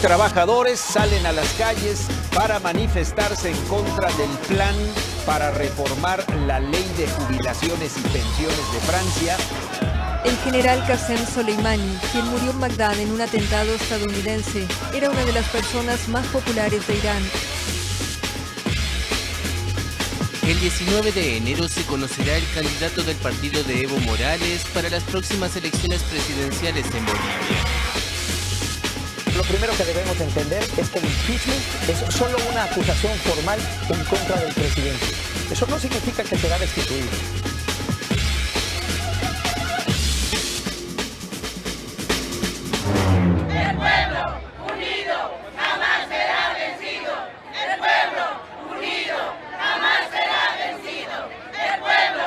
Trabajadores salen a las calles para manifestarse en contra del plan para reformar la ley de jubilaciones y pensiones de Francia. El general Qasem Soleimani, quien murió en Bagdad en un atentado estadounidense, era una de las personas más populares de Irán. El 19 de enero se conocerá el candidato del partido de Evo Morales para las próximas elecciones presidenciales en Bolivia. Lo primero que debemos entender es que el impeachment es solo una acusación formal en contra del presidente. Eso no significa que será destituido. El pueblo unido jamás será vencido. El pueblo unido jamás será vencido. El pueblo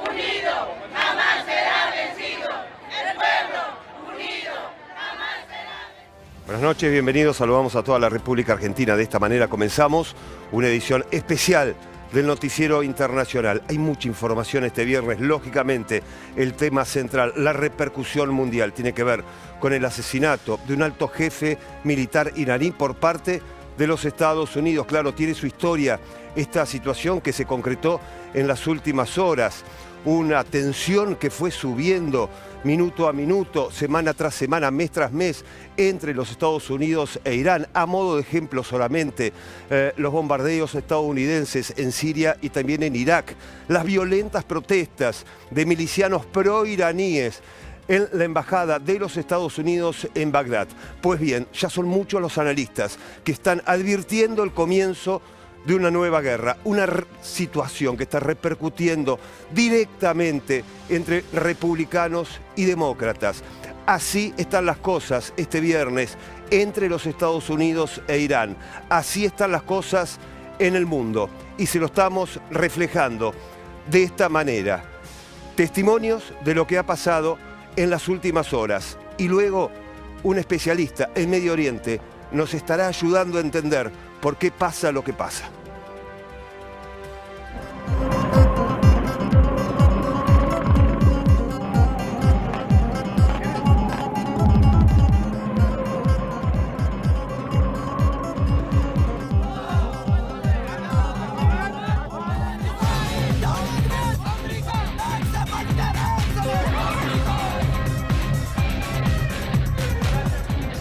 unido jamás será vencido. El pueblo unido jamás será vencido. Buenas noches, bienvenidos, saludamos a toda la República Argentina. De esta manera comenzamos una edición especial del Noticiero Internacional. Hay mucha información este viernes, lógicamente el tema central, la repercusión mundial, tiene que ver con el asesinato de un alto jefe militar iraní por parte de los Estados Unidos. Claro, tiene su historia esta situación que se concretó en las últimas horas, una tensión que fue subiendo minuto a minuto, semana tras semana, mes tras mes, entre los Estados Unidos e Irán. A modo de ejemplo solamente, los bombardeos estadounidenses en Siria y también en Irak, las violentas protestas de milicianos pro-iraníes en la embajada de los Estados Unidos en Bagdad. Pues bien, ya son muchos los analistas que están advirtiendo el comienzo de una nueva guerra, una situación que está repercutiendo directamente entre republicanos y demócratas. Así están las cosas este viernes entre los Estados Unidos e Irán. Así están las cosas en el mundo y se lo estamos reflejando de esta manera. Testimonios de lo que ha pasado en las últimas horas y luego un especialista en Medio Oriente nos estará ayudando a entender por qué pasa lo que pasa.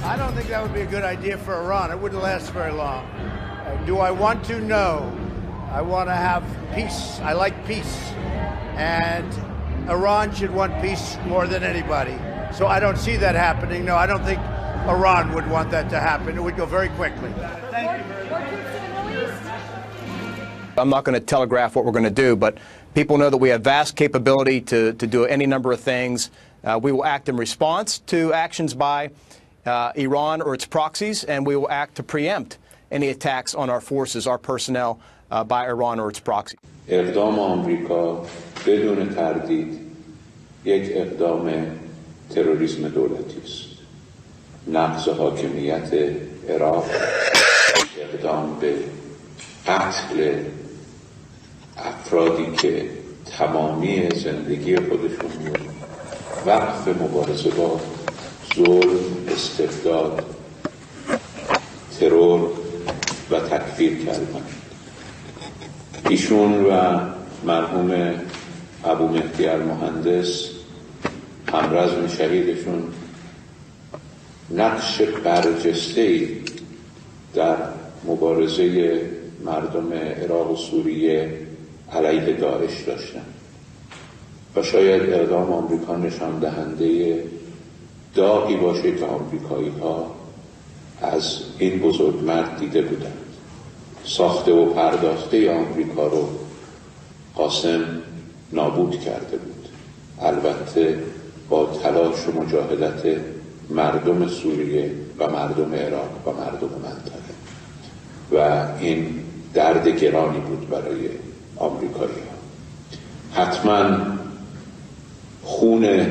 I don't think that would be a good idea for Iran. It wouldn't last very long. Do I want to? No. I want to have peace. I like peace. And Iran should want peace more than anybody. So I don't see that happening. No, I don't think Iran would want that to happen. It would go very quickly. Thank you very much. I'm not going to telegraph what we're going to do, but people know that we have vast capability to do any number of things. We will act in response to actions by Iran or its proxies, and we will act to preempt any attacks on our forces, our personnel, by Iran or its proxies. اقدام آمریکا بدون تردید یک اقدام تروریسم دولتی است. نقض حاکمیت عراق، اقدام به قتل افرادی که تمامی زندگی خودشون رو وقف مبارزه با ظلم، استبداد، ترور و تکفیر کردن. ایشون و مرحوم ابو مهدی المهندس همرزم شهیدشون نقش برجسته‌ای در مبارزه مردم عراق و سوریه علیه داعش داشتن و شاید اقدام آمریکا نشان دهنده داغی باشه که آمریکایی‌ها از این بزرگمرد دیده بودند. ساخته و پرداخته آمریکا رو قاسم نابود کرده بود. البته با تلاش و مجاهدت مردم سوریه و مردم عراق و مردم منطقه و این درد گرانی بود برای آمریکایی‌ها. حتما خون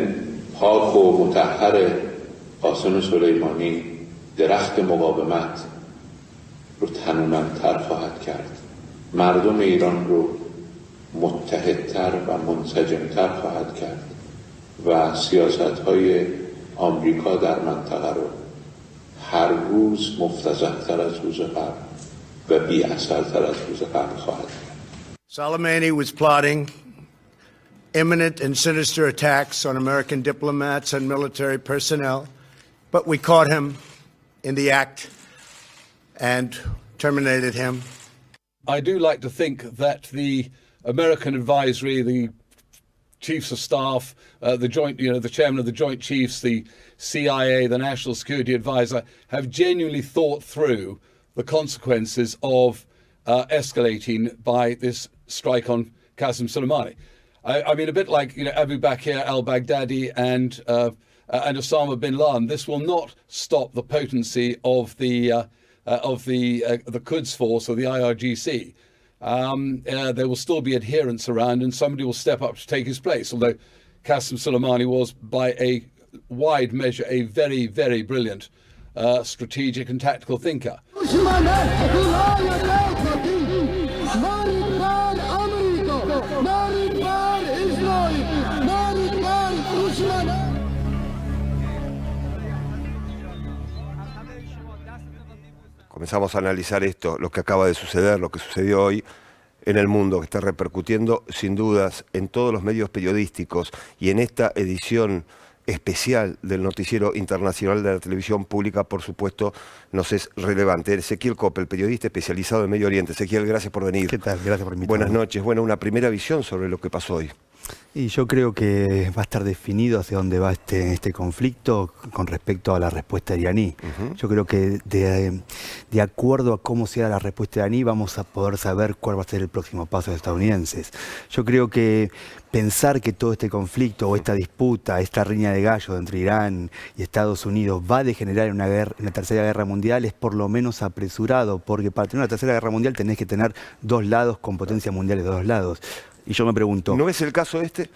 پاک و مطهر قاسم سلیمانی درخت مقاومت رو تنومندتر خواهد کرد، مردم ایران رو متحدتر و منسجمتر خواهد کرد و سیاست‌های آمریکا در منطقه رو هر روز مفتضح‌تر از روز قبل و بی‌اثرتر از روز قبل خواهد کرد. Soleimani was plotting imminent and sinister attacks on American diplomats and military personnel, but we caught him in the act and terminated him. I do like to think that the American advisory, the chiefs of staff, the chairman of the Joint Chiefs, the CIA, the National Security Advisor, have genuinely thought through the consequences of escalating by this strike on Qasem Soleimani. I mean, a bit like Abu Bakr al-Baghdadi and Osama bin Laden. This will not stop the potency of the Quds Force or the IRGC. There will still be adherents around, and somebody will step up to take his place. Although Qasem Soleimani was, by a wide measure, a very, very brilliant strategic and tactical thinker. Comenzamos a analizar esto, lo que acaba de suceder, lo que sucedió hoy en el mundo, que está repercutiendo sin dudas en todos los medios periodísticos y en esta edición especial del Noticiero Internacional de la Televisión Pública, por supuesto, nos es relevante. Ezequiel Coppel, periodista especializado en Medio Oriente. Ezequiel, gracias por venir. ¿Qué tal? Gracias por invitarme. Buenas noches. Bueno, una primera visión sobre lo que pasó hoy. Y yo creo que va a estar definido hacia dónde va este conflicto con respecto a la respuesta iraní. Yo creo que de acuerdo a cómo sea la respuesta iraní vamos a poder saber cuál va a ser el próximo paso de los estadounidenses. Yo creo que pensar que todo este conflicto o esta disputa, esta riña de gallos entre Irán y Estados Unidos va a degenerar en una tercera guerra mundial es por lo menos apresurado, porque para tener una tercera guerra mundial tenés que tener dos lados con potencias mundiales de dos lados. Y yo me pregunto... ¿No es el caso este?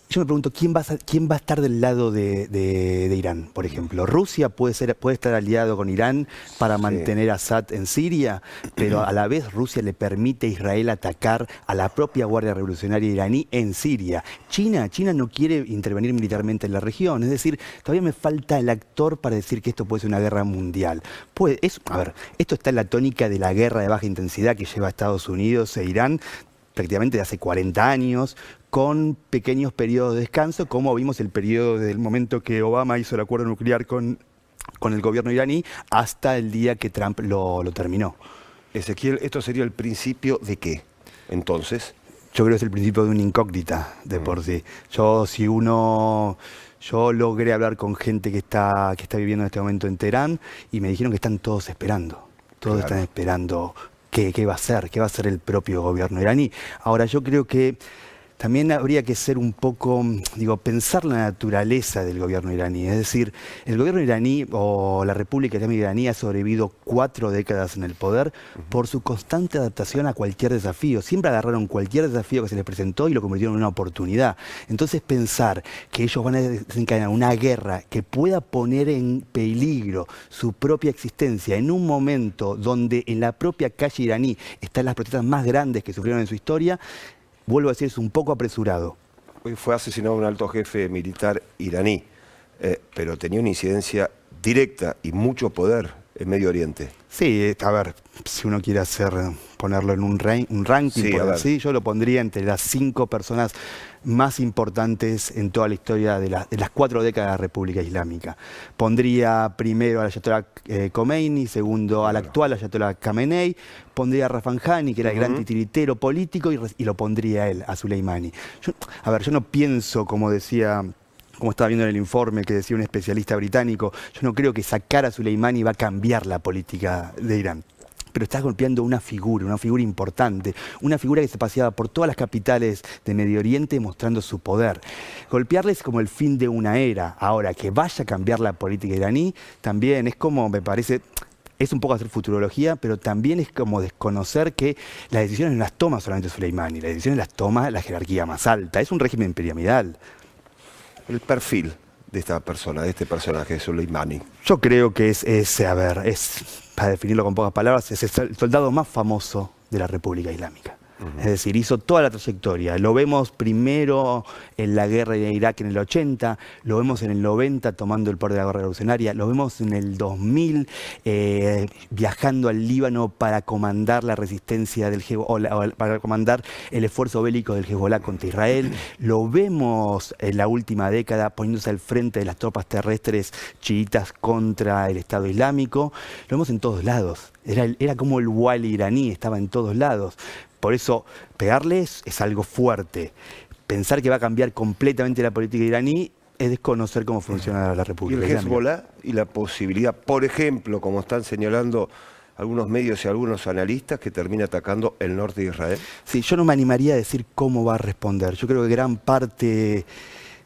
Yo me pregunto, ¿quién va a estar del lado de Irán, por ejemplo? Rusia puede estar aliado con Irán para mantener a Assad en Siria, pero a la vez Rusia le permite a Israel atacar a la propia Guardia Revolucionaria iraní en Siria. China no quiere intervenir militarmente en la región, es decir, todavía me falta el actor para decir que esto puede ser una guerra mundial. Esto está en la tónica de la guerra de baja intensidad que lleva Estados Unidos e Irán, prácticamente de hace 40 años, con pequeños periodos de descanso, como vimos el periodo desde el momento que Obama hizo el acuerdo nuclear con el gobierno iraní hasta el día que Trump lo terminó. Ezequiel, ¿esto sería el principio de qué, entonces? Yo creo que es el principio de una incógnita, de por sí. Yo logré hablar con gente que está viviendo en este momento en Teherán y me dijeron que están todos esperando. Todos están esperando qué va a ser el propio gobierno iraní. Ahora, yo creo que también habría que ser un poco, pensar la naturaleza del gobierno iraní. Es decir, el gobierno iraní o la República Islámica iraní ha sobrevivido 4 décadas en el poder por su constante adaptación a cualquier desafío. Siempre agarraron cualquier desafío que se les presentó y lo convirtieron en una oportunidad. Entonces pensar que ellos van a desencadenar una guerra que pueda poner en peligro su propia existencia en un momento donde en la propia calle iraní están las protestas más grandes que sufrieron en su historia, vuelvo a decir, es un poco apresurado. Hoy fue asesinado un alto jefe militar iraní, pero tenía una incidencia directa y mucho poder en Medio Oriente. Sí, a ver, si uno quiere ponerlo en un ranking, yo lo pondría entre las 5 personas más importantes en toda la historia de las 4 décadas de la República Islámica. Pondría primero al Ayatollah Khomeini, segundo al actual Ayatollah Khamenei, pondría a Rafsanjani, que era el gran titiritero político, y lo pondría a él, a Soleimani. Yo no pienso, como estaba viendo en el informe que decía un especialista británico, yo no creo que sacar a Soleimani va a cambiar la política de Irán. pero estás golpeando una figura importante, una figura que se paseaba por todas las capitales de Medio Oriente mostrando su poder. Golpearle es como el fin de una era. Ahora, que vaya a cambiar la política iraní, también es como, me parece, es un poco hacer futurología, pero también es como desconocer que las decisiones no las toma solamente Soleimani, las decisiones las toma la jerarquía más alta. Es un régimen piramidal. El perfil de esta persona, de este personaje de Soleimani. Yo creo que es, para definirlo con pocas palabras, es el soldado más famoso de la República Islámica. Es decir, hizo toda la trayectoria. Lo vemos primero en la guerra de Irak en el 80, lo vemos en el 90 tomando el poder de la guerra revolucionaria, lo vemos en el 2000 viajando al Líbano para comandar la resistencia del Hezbollah, para comandar el esfuerzo bélico del Hezbollah contra Israel. Lo vemos en la última década poniéndose al frente de las tropas terrestres chiitas contra el Estado Islámico. Lo vemos en todos lados. Era como el Wali iraní, estaba en todos lados. Por eso, pegarles es algo fuerte. Pensar que va a cambiar completamente la política iraní es desconocer cómo funciona la República Islámica. Y el Islámica. Hezbollah y la posibilidad, por ejemplo, como están señalando algunos medios y algunos analistas, que termina atacando el norte de Israel. Sí, yo no me animaría a decir cómo va a responder. Yo creo que gran parte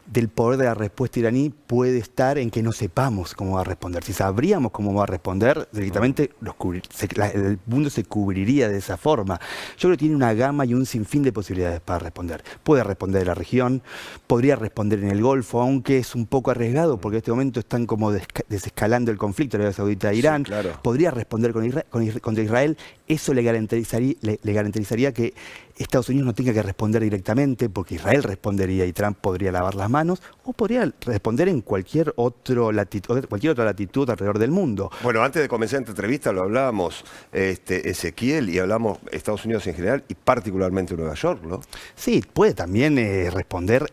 del poder de la respuesta iraní puede estar en que no sepamos cómo va a responder. Si sabríamos cómo va a responder, directamente el mundo se cubriría de esa forma. Yo creo que tiene una gama y un sinfín de posibilidades para responder. Puede responder en la región, podría responder en el Golfo, aunque es un poco arriesgado porque en este momento están como desescalando el conflicto de Arabia Saudita e Irán. Sí, claro. Podría responder contra Israel. Eso le garantizaría que Estados Unidos no tenga que responder directamente, porque Israel respondería y Trump podría lavar las manos, o podría responder en cualquier otra latitud alrededor del mundo. Bueno, antes de comenzar esta entrevista lo hablábamos, Ezequiel, y hablamos Estados Unidos en general y particularmente Nueva York, ¿no? Sí, puede también responder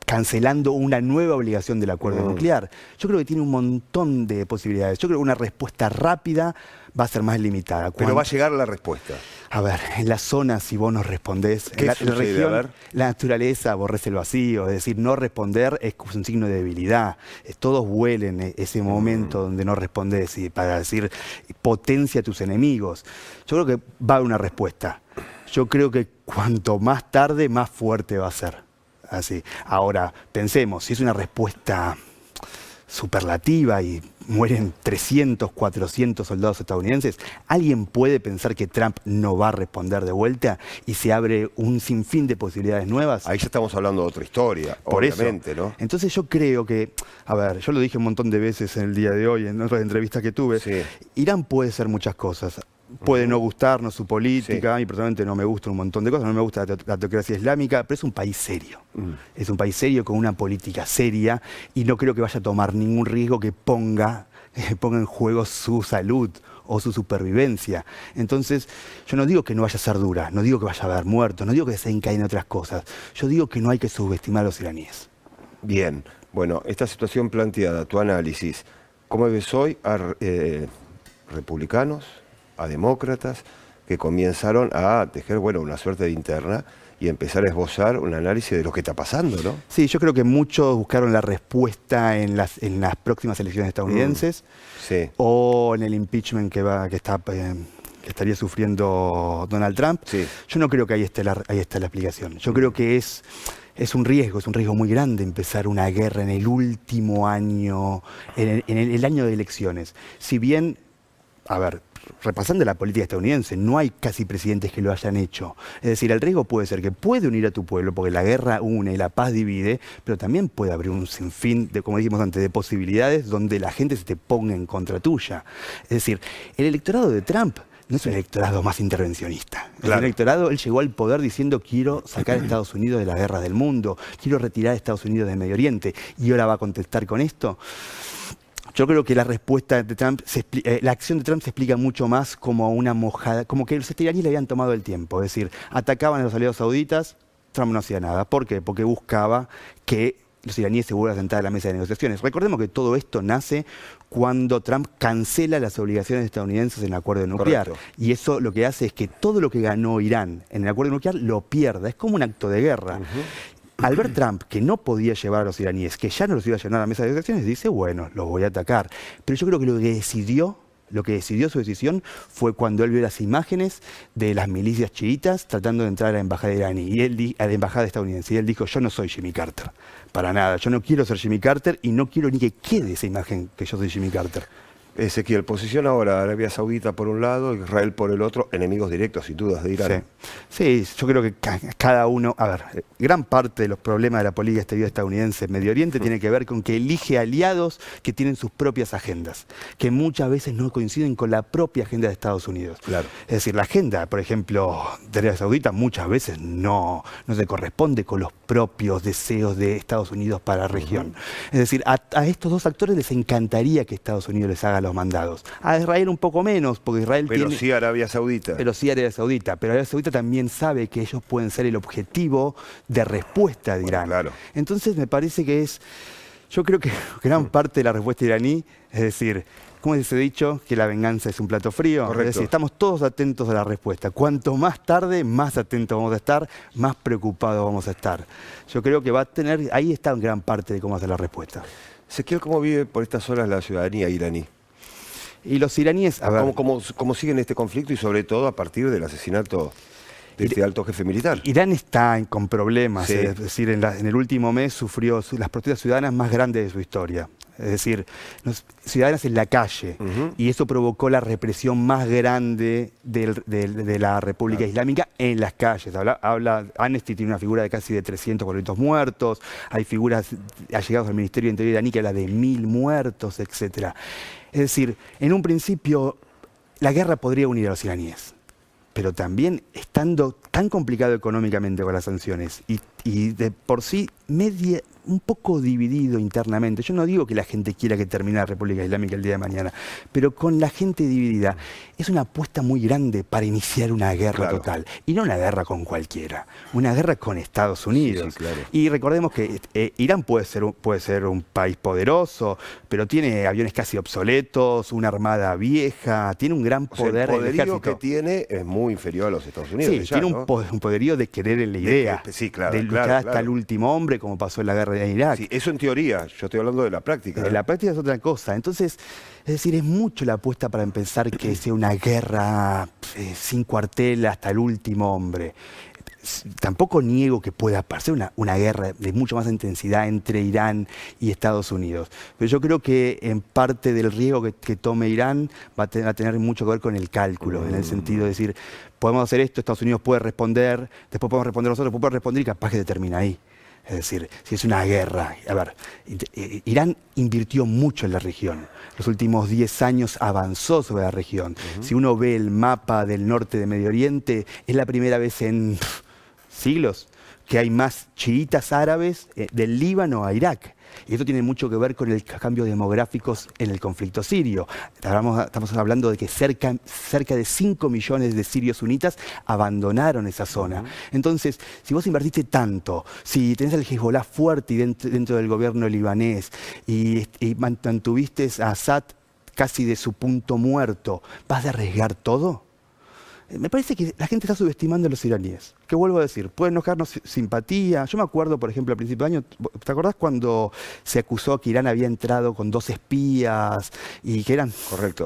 cancelando una nueva obligación del acuerdo nuclear. Yo creo que tiene un montón de posibilidades. Yo creo que una respuesta rápida va a ser más limitada. Pero va a llegar la respuesta. A ver, en la zona, si vos no respondés, en la región, la naturaleza aborrece el vacío, es decir, no responder es un signo de debilidad. Todos huelen ese momento donde no respondés, y para decir, potencia a tus enemigos. Yo creo que va a haber una respuesta. Yo creo que cuanto más tarde, más fuerte va a ser. Así. Ahora, pensemos, si es una respuesta superlativa y mueren 300, 400 soldados estadounidenses, ¿alguien puede pensar que Trump no va a responder de vuelta y se abre un sinfín de posibilidades nuevas? Ahí ya estamos hablando de otra historia, Por obviamente, eso, ¿no? Entonces yo creo que, a ver, yo lo dije un montón de veces en el día de hoy, en otras entrevistas que tuve, Sí. Irán puede ser muchas cosas. Puede no gustarnos su política, a mí personalmente no me gusta un montón de cosas, no me gusta la teocracia islámica, pero es un país serio. Es un país serio con una política seria y no creo que vaya a tomar ningún riesgo que ponga en juego su salud o su supervivencia. Entonces, yo no digo que no vaya a ser dura, no digo que vaya a haber muertos, no digo que se encadenen otras cosas. Yo digo que no hay que subestimar a los iraníes. Bien, bueno, esta situación planteada, tu análisis, ¿cómo ves hoy a republicanos, a demócratas, que comenzaron a tejer, bueno, una suerte de interna y empezar a esbozar un análisis de lo que está pasando, ¿no? Sí, yo creo que muchos buscaron la respuesta en las próximas elecciones estadounidenses Sí. o en el impeachment que estaría sufriendo Donald Trump. Sí. Yo no creo que ahí esté la explicación. Yo creo que es un riesgo muy grande empezar una guerra en el último año, en el año de elecciones. Si bien, a ver, repasando la política estadounidense, no hay casi presidentes que lo hayan hecho. Es decir, el riesgo puede ser que puede unir a tu pueblo, porque la guerra une y la paz divide, pero también puede abrir un sinfín de, como dijimos antes, de posibilidades donde la gente se te ponga en contra tuya. Es decir, el electorado de Trump no es un electorado más intervencionista. Claro. El electorado, él llegó al poder diciendo quiero sacar a Estados Unidos de la guerra del mundo, quiero retirar a Estados Unidos del Medio Oriente, y ahora va a contestar con esto. Yo creo que la respuesta de Trump, la acción de Trump se explica mucho más como una mojada, como que los iraníes le habían tomado el tiempo. Es decir, atacaban a los aliados sauditas, Trump no hacía nada. ¿Por qué? Porque buscaba que los iraníes se vuelvan a sentar a la mesa de negociaciones. Recordemos que todo esto nace cuando Trump cancela las obligaciones estadounidenses en el acuerdo nuclear. Correcto. Y eso lo que hace es que todo lo que ganó Irán en el acuerdo nuclear lo pierda. Es como un acto de guerra. Al ver Trump que no podía llevar a los iraníes, que ya no los iba a llevar a la mesa de negociaciones, dice, bueno, los voy a atacar. Pero yo creo que lo que decidió lo que decidió su decisión fue cuando él vio las imágenes de las milicias chiitas tratando de entrar a la embajada iraní, y a la embajada estadounidense. Y él dijo, yo no soy Jimmy Carter, para nada. Yo no quiero ser Jimmy Carter y no quiero ni que quede esa imagen que yo soy Jimmy Carter. Ezequiel, posición ahora, Arabia Saudita por un lado, Israel por el otro, enemigos directos sin dudas de Irán. Sí, yo creo que cada uno, a ver, gran parte de los problemas de la política exterior estadounidense en Medio Oriente tiene que ver con que elige aliados que tienen sus propias agendas, que muchas veces no coinciden con la propia agenda de Estados Unidos. Claro. Es decir, la agenda, por ejemplo, de Arabia Saudita muchas veces no se corresponde con los propios deseos de Estados Unidos para la región. Es decir, a estos dos actores les encantaría que Estados Unidos les haga los mandados. A Israel un poco menos, porque Israel Pero sí Arabia Saudita. Pero sí Arabia Saudita. Pero Arabia Saudita también sabe que ellos pueden ser el objetivo de respuesta de Irán. Claro. Entonces me parece que yo creo que gran parte de la respuesta iraní, es decir, ¿cómo se ha dicho? Que la venganza es un plato frío. Correcto. Es decir, estamos todos atentos a la respuesta. Cuanto más tarde, más atentos vamos a estar, más preocupados vamos a estar. Yo creo que ahí está gran parte de cómo hacer la respuesta. Ezequiel, ¿cómo vive por estas horas la ciudadanía iraní? Y los iraníes, a ver, ¿Cómo siguen este conflicto y sobre todo a partir del asesinato de este alto jefe militar? Irán está con problemas, Sí. es decir, en el último mes sufrió las protestas ciudadanas más grandes de su historia. Es decir, ciudadanas en la calle, y eso provocó la represión más grande de la República Islámica en las calles. Amnesty tiene una figura de casi de 300 400 muertos, hay figuras allegadas al Ministerio de Interior iraní que habla de 1000 muertos, etc. Es decir, en un principio la guerra podría unir a los iraníes, pero también estando tan complicado económicamente con las sanciones y de por sí un poco dividido internamente. Yo no digo que la gente quiera que termine la República Islámica el día de mañana, pero con la gente dividida es una apuesta muy grande para iniciar una guerra total. Y no una guerra con cualquiera, una guerra con Estados Unidos. Sí, claro. Y recordemos que Irán puede ser un país poderoso, pero tiene aviones casi obsoletos, una armada vieja, tiene un gran poder. O sea, el poderío ejército que tiene es muy inferior a los Estados Unidos. Sí, tiene un poderío de querer en la idea, de luchar hasta el último hombre, como pasó en la guerra de Irak. Sí, eso en teoría, yo estoy hablando de la práctica. La práctica es otra cosa. Entonces, es decir, es mucho la apuesta para pensar que sea una guerra sin cuartel hasta el último hombre. Tampoco niego que pueda parecer una guerra de mucha más intensidad entre Irán y Estados Unidos. Pero yo creo que en parte del riesgo que tome Irán va a tener mucho que ver con el cálculo, en el sentido de decir, podemos hacer esto, Estados Unidos puede responder, después podemos responder nosotros, después puede responder y capaz que se termina ahí. Es decir, si es una guerra. A ver, Irán invirtió mucho en la región. Los últimos 10 años avanzó sobre la región. Si uno ve el mapa del norte de Medio Oriente, es la primera vez en siglos que hay más chiitas árabes del Líbano a Irak. Y esto tiene mucho que ver con el cambio demográficos en el conflicto sirio. Estamos hablando de que cerca de 5 millones de sirios sunitas abandonaron esa zona. Entonces, si vos invertiste tanto, si tenés al Hezbollah fuerte dentro del gobierno libanés y mantuviste a Assad casi de su punto muerto, ¿vas a arriesgar todo? Me parece que la gente está subestimando a los iraníes. ¿Qué vuelvo a decir? Puede enojarnos simpatía. Yo me acuerdo, por ejemplo, al principio de año, ¿te acordás cuando se acusó que Irán había entrado con 2 espías y que eran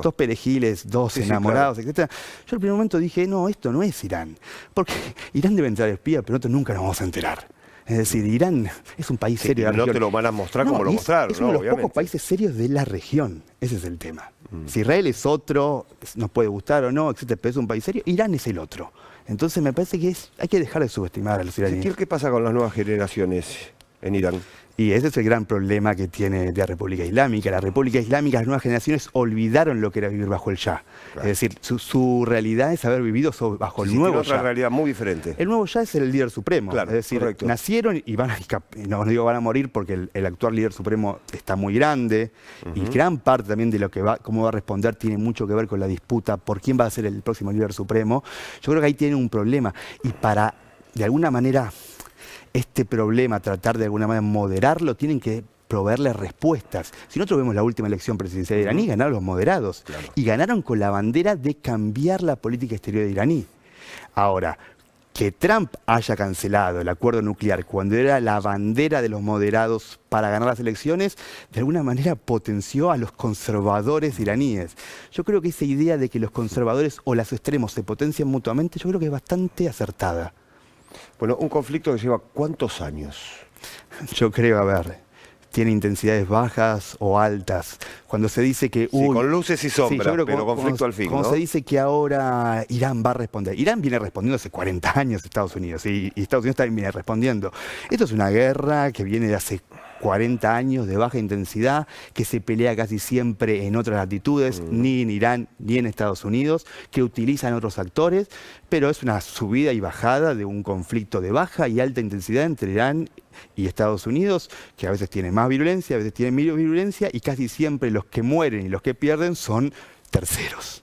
2 perejiles, 2 enamorados, etcétera? Yo al primer momento dije, no, esto no es Irán. Porque Irán debe entrar espía, pero nosotros nunca nos vamos a enterar. Es decir, Irán es un país serio de la región. No te lo van a mostrar como lo mostraron, es uno de los pocos países serios de la región. Ese es el tema. Si Israel es otro, nos puede gustar o no, etcétera, pero es un país serio, Irán es el otro. Entonces me parece que hay que dejar de subestimar a los iraníes. ¿Qué pasa con las nuevas generaciones en Irán? Y ese es el gran problema que tiene la República Islámica. La República Islámica, las nuevas generaciones olvidaron lo que era vivir bajo el Shah. Claro. Es decir, su realidad es haber vivido bajo el nuevo Shah. Otra realidad muy diferente. El nuevo Shah es el líder supremo. Claro, es decir, correcto. Nacieron y van a morir porque el actual líder supremo está muy grande. Y gran parte también de cómo va a responder tiene mucho que ver con la disputa por quién va a ser el próximo líder supremo. Yo creo que ahí tienen un problema. Y para, de alguna manera, este problema, tratar de alguna manera moderarlo, tienen que proveerle respuestas. Si nosotros vemos la última elección presidencial iraní, ganaron los moderados. Claro. Y ganaron con la bandera de cambiar la política exterior de iraní. Ahora, que Trump haya cancelado el acuerdo nuclear cuando era la bandera de los moderados para ganar las elecciones, de alguna manera potenció a los conservadores iraníes. Yo creo que esa idea de que los conservadores o los extremos se potencian mutuamente, yo creo que es bastante acertada. Bueno, un conflicto que lleva ¿cuántos años? Yo creo, a ver, tiene intensidades bajas o altas. Cuando se dice que... Sí, con luces y sombras, pero conflicto al fin, cuando ¿no? se dice que ahora Irán va a responder. Irán viene respondiendo hace 40 años a Estados Unidos, y Estados Unidos también viene respondiendo. Esto es una guerra que viene de hace 40 años de baja intensidad, que se pelea casi siempre en otras latitudes, ni en Irán ni en Estados Unidos, que utilizan otros actores, pero es una subida y bajada de un conflicto de baja y alta intensidad entre Irán y Estados Unidos, que a veces tiene más virulencia, a veces tiene menos virulencia, y casi siempre los que mueren y los que pierden son terceros.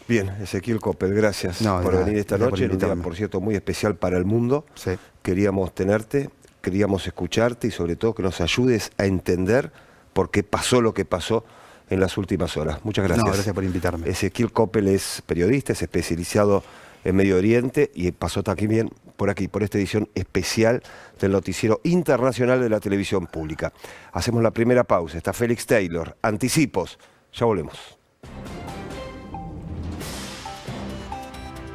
Bien, Ezequiel Coppel, gracias por venir esta noche, en un día, por cierto, muy especial para el mundo. Sí. Queríamos tenerte, queríamos escucharte y sobre todo que nos ayudes a entender por qué pasó lo que pasó en las últimas horas. Muchas gracias. No, gracias por invitarme. Ezequiel Coppel es periodista, es especializado en Medio Oriente y pasó también por aquí, por esta edición especial del Noticiero Internacional de la Televisión Pública. Hacemos la primera pausa. Está Félix Taylor. Anticipos. Ya volvemos.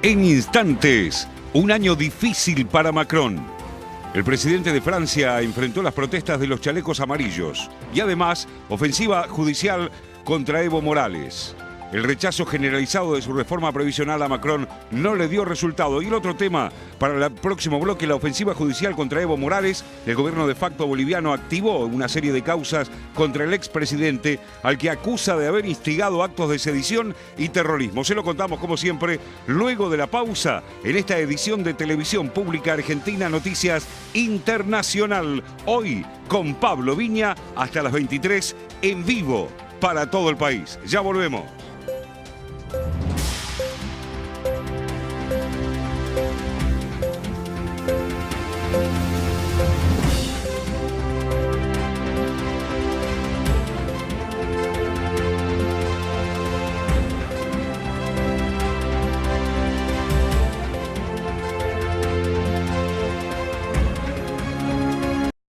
En instantes, un año difícil para Macron. El presidente de Francia enfrentó las protestas de los chalecos amarillos y además ofensiva judicial contra Evo Morales. El rechazo generalizado de su reforma previsional a Macron no le dio resultado. Y el otro tema, para el próximo bloque, la ofensiva judicial contra Evo Morales. El gobierno de facto boliviano activó una serie de causas contra el expresidente, al que acusa de haber instigado actos de sedición y terrorismo. Se lo contamos, como siempre, luego de la pausa, en esta edición de Televisión Pública Argentina Noticias Internacional. Hoy, con Pablo Viña, hasta las 23, en vivo, para todo el país. Ya volvemos.